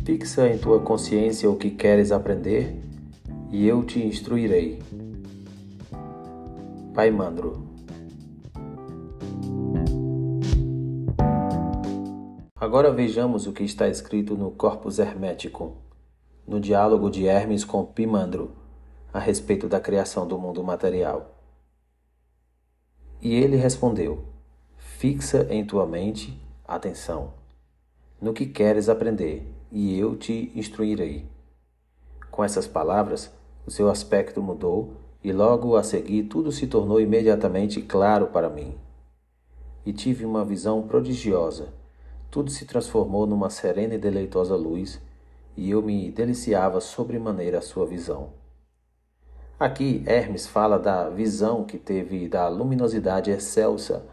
Fixa em tua consciência o que queres aprender, e eu te instruirei. Paimandro. Agora vejamos o que está escrito no Corpus Hermeticum, no diálogo de Hermes com Pimandro, a respeito da criação do mundo material. E ele respondeu: fixa em tua mente, atenção, no que queres aprender, e eu te instruirei. Com essas palavras, o seu aspecto mudou, e logo a seguir tudo se tornou imediatamente claro para mim. E tive uma visão prodigiosa. Tudo se transformou numa serena e deleitosa luz, e eu me deliciava sobremaneira a sua visão. Aqui, Hermes fala da visão que teve da luminosidade excelsa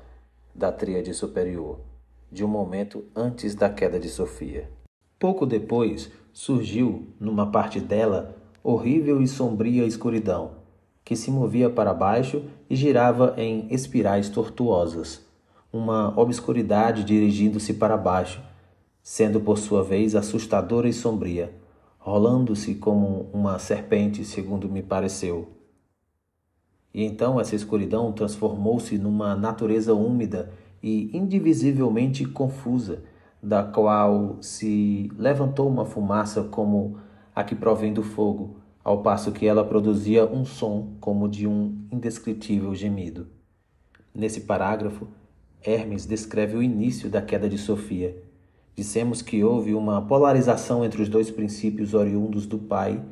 da tríade superior, de um momento antes da queda de Sofia. Pouco depois, surgiu, numa parte dela, horrível e sombria escuridão, que se movia para baixo e girava em espirais tortuosas, uma obscuridade dirigindo-se para baixo, sendo por sua vez assustadora e sombria, rolando-se como uma serpente, segundo me pareceu. E então essa escuridão transformou-se numa natureza úmida e indivisivelmente confusa, da qual se levantou uma fumaça como a que provém do fogo, ao passo que ela produzia um som como de um indescritível gemido. Nesse parágrafo, Hermes descreve o início da queda de Sofia. Dissemos que houve uma polarização entre os dois princípios oriundos do Pai,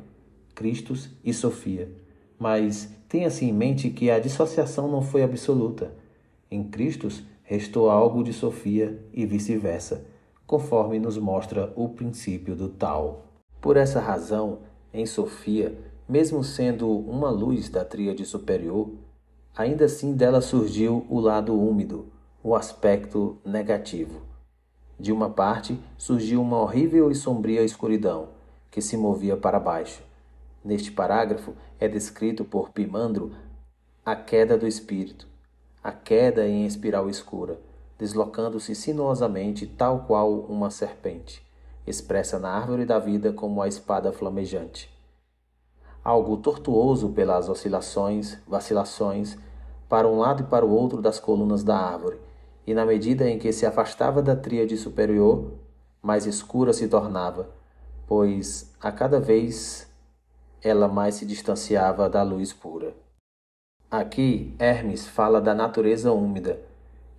Christus e Sofia. Mas tenha-se em mente que a dissociação não foi absoluta. Em Christus restou algo de Sofia e vice-versa, conforme nos mostra o princípio do Tao. Por essa razão, em Sofia, mesmo sendo uma luz da tríade superior, ainda assim dela surgiu o lado úmido, o aspecto negativo. De uma parte, surgiu uma horrível e sombria escuridão, que se movia para baixo. Neste parágrafo é descrito por Pimandro a queda do espírito, a queda em espiral escura, deslocando-se sinuosamente tal qual uma serpente, expressa na árvore da vida como a espada flamejante. Algo tortuoso pelas vacilações, para um lado e para o outro das colunas da árvore, e na medida em que se afastava da tríade superior, mais escura se tornava, pois a cada vez ela mais se distanciava da luz pura. Aqui, Hermes fala da natureza úmida,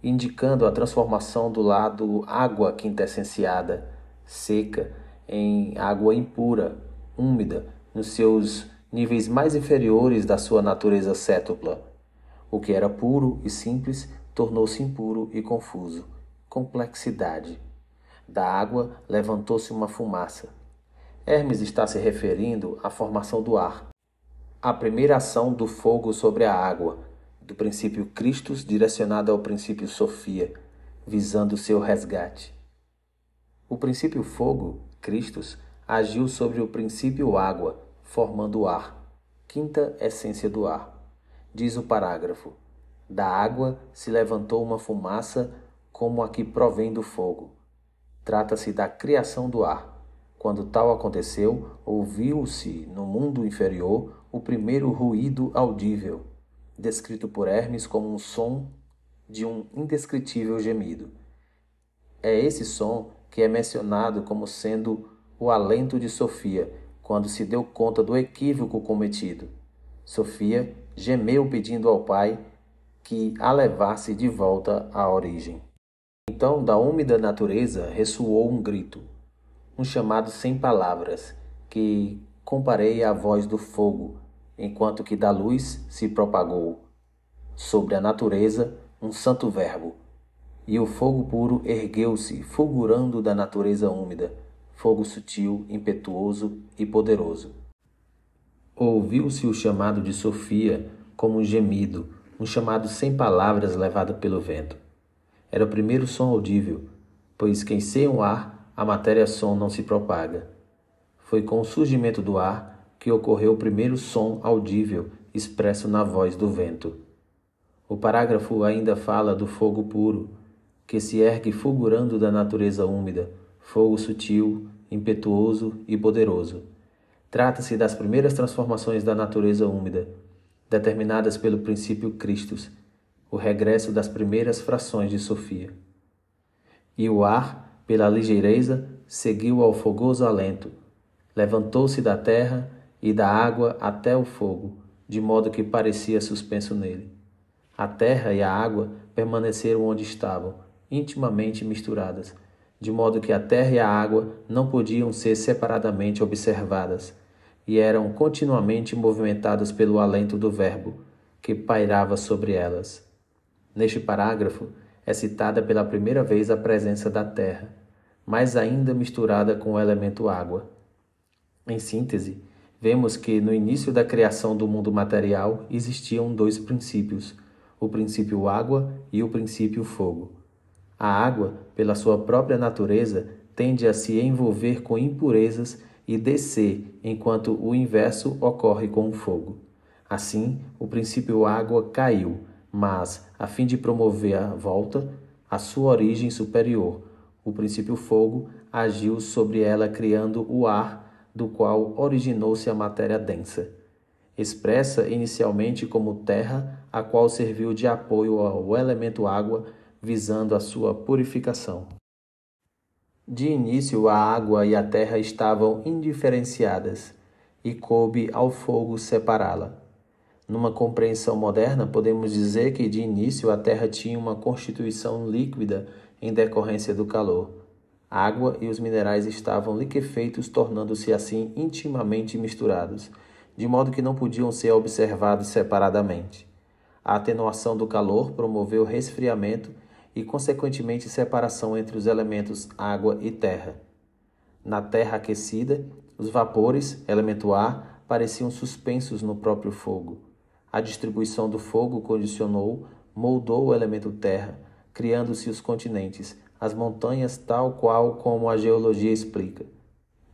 indicando a transformação do lado água quintessenciada, seca, em água impura, úmida, nos seus níveis mais inferiores da sua natureza cétupla. O que era puro e simples tornou-se impuro e confuso. Complexidade. Da água levantou-se uma fumaça. Hermes está se referindo à formação do ar, a primeira ação do fogo sobre a água, do princípio Christus direcionado ao princípio Sofia, visando seu resgate. O princípio fogo, Christus, agiu sobre o princípio água, formando o ar, quinta essência do ar. Diz o parágrafo: da água se levantou uma fumaça como a que provém do fogo. Trata-se da criação do ar. Quando tal aconteceu, ouviu-se no mundo inferior o primeiro ruído audível, descrito por Hermes como um som de um indescritível gemido. É esse som que é mencionado como sendo o alento de Sofia, quando se deu conta do equívoco cometido. Sofia gemeu pedindo ao Pai que a levasse de volta à origem. Então, da úmida natureza ressoou um grito, um chamado sem palavras, que comparei à voz do fogo, enquanto que da luz se propagou sobre a natureza um santo verbo, e o fogo puro ergueu-se, fulgurando da natureza úmida, fogo sutil, impetuoso e poderoso. Ouviu-se o chamado de Sofia como um gemido, um chamado sem palavras levado pelo vento. Era o primeiro som audível, pois que sem o ar a matéria-som não se propaga. Foi com o surgimento do ar que ocorreu o primeiro som audível expresso na voz do vento. O parágrafo ainda fala do fogo puro, que se ergue fulgurando da natureza úmida, fogo sutil, impetuoso e poderoso. Trata-se das primeiras transformações da natureza úmida, determinadas pelo princípio Christus, o regresso das primeiras frações de Sofia. E o ar, pela ligeireza, seguiu ao fogoso alento, levantou-se da terra e da água até o fogo, de modo que parecia suspenso nele. A terra e a água permaneceram onde estavam, intimamente misturadas, de modo que a terra e a água não podiam ser separadamente observadas, e eram continuamente movimentadas pelo alento do Verbo, que pairava sobre elas. Neste parágrafo é citada pela primeira vez a presença da terra, mais ainda misturada com o elemento água. Em síntese, vemos que no início da criação do mundo material existiam dois princípios, o princípio água e o princípio fogo. A água, pela sua própria natureza, tende a se envolver com impurezas e descer, enquanto o inverso ocorre com o fogo. Assim, o princípio água caiu, mas, a fim de promover a volta, a sua origem superior, o princípio fogo agiu sobre ela criando o ar, do qual originou-se a matéria densa, expressa inicialmente como terra, a qual serviu de apoio ao elemento água, visando a sua purificação. De início, a água e a terra estavam indiferenciadas, e coube ao fogo separá-la. Numa compreensão moderna, podemos dizer que de início a terra tinha uma constituição líquida em decorrência do calor. A água e os minerais estavam liquefeitos, tornando-se assim intimamente misturados, de modo que não podiam ser observados separadamente. A atenuação do calor promoveu resfriamento e, consequentemente, separação entre os elementos água e terra. Na terra aquecida, os vapores, elemento ar, pareciam suspensos no próprio fogo. A distribuição do fogo condicionou, moldou o elemento terra, criando-se os continentes, as montanhas tal qual como a geologia explica.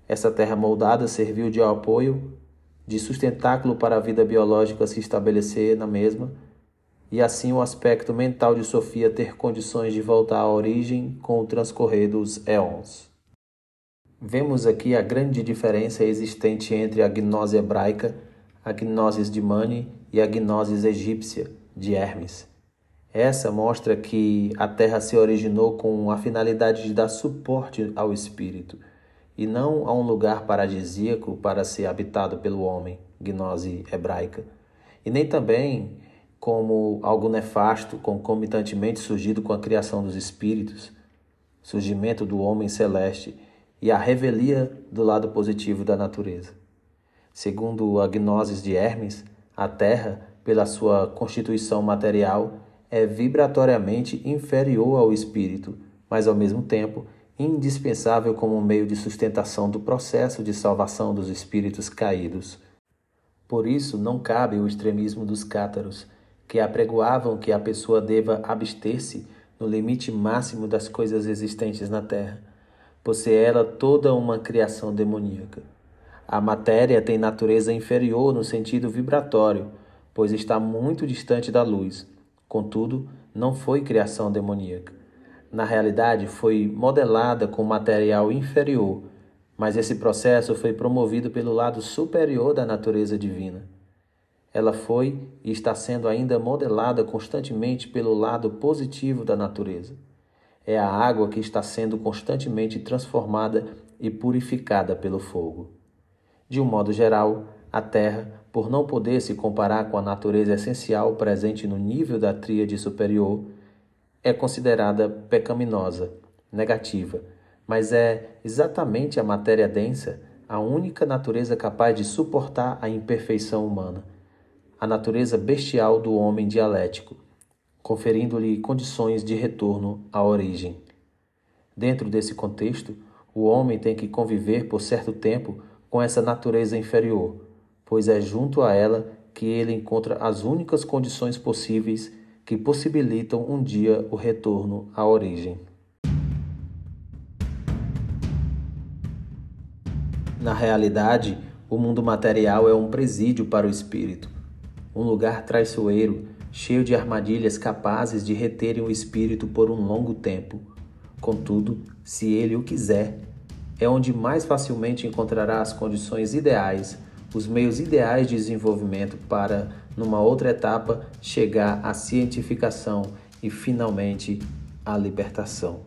Essa terra moldada serviu de apoio, de sustentáculo para a vida biológica se estabelecer na mesma, e assim o aspecto mental de Sofia ter condições de voltar à origem com o transcorrer dos éons. Vemos aqui a grande diferença existente entre a gnose hebraica, a gnosis de Mani e a gnosis egípcia de Hermes. Essa mostra que a Terra se originou com a finalidade de dar suporte ao espírito, e não a um lugar paradisíaco para ser habitado pelo homem, gnose hebraica, e nem também como algo nefasto concomitantemente surgido com a criação dos espíritos, surgimento do homem celeste e a revelia do lado positivo da natureza. Segundo a gnose de Hermes, a Terra, pela sua constituição material, é vibratoriamente inferior ao espírito, mas ao mesmo tempo indispensável como meio de sustentação do processo de salvação dos espíritos caídos. Por isso, não cabe o extremismo dos cátaros, que apregoavam que a pessoa deva abster-se no limite máximo das coisas existentes na Terra, por ser ela toda uma criação demoníaca. A matéria tem natureza inferior no sentido vibratório, pois está muito distante da luz. Contudo, não foi criação demoníaca. Na realidade, foi modelada com material inferior, mas esse processo foi promovido pelo lado superior da natureza divina. Ela foi e está sendo ainda modelada constantemente pelo lado positivo da natureza. É a água que está sendo constantemente transformada e purificada pelo fogo. De um modo geral, a Terra, por não poder se comparar com a natureza essencial presente no nível da tríade superior, é considerada pecaminosa, negativa, mas é exatamente a matéria densa a única natureza capaz de suportar a imperfeição humana, a natureza bestial do homem dialético, conferindo-lhe condições de retorno à origem. Dentro desse contexto, o homem tem que conviver por certo tempo com essa natureza inferior, pois é junto a ela que ele encontra as únicas condições possíveis que possibilitam um dia o retorno à origem. Na realidade, o mundo material é um presídio para o espírito, um lugar traiçoeiro, cheio de armadilhas capazes de reterem o espírito por um longo tempo. Contudo, se ele o quiser, é onde mais facilmente encontrará as condições ideais, os meios ideais de desenvolvimento para, numa outra etapa, chegar à cientificação e, finalmente, à libertação.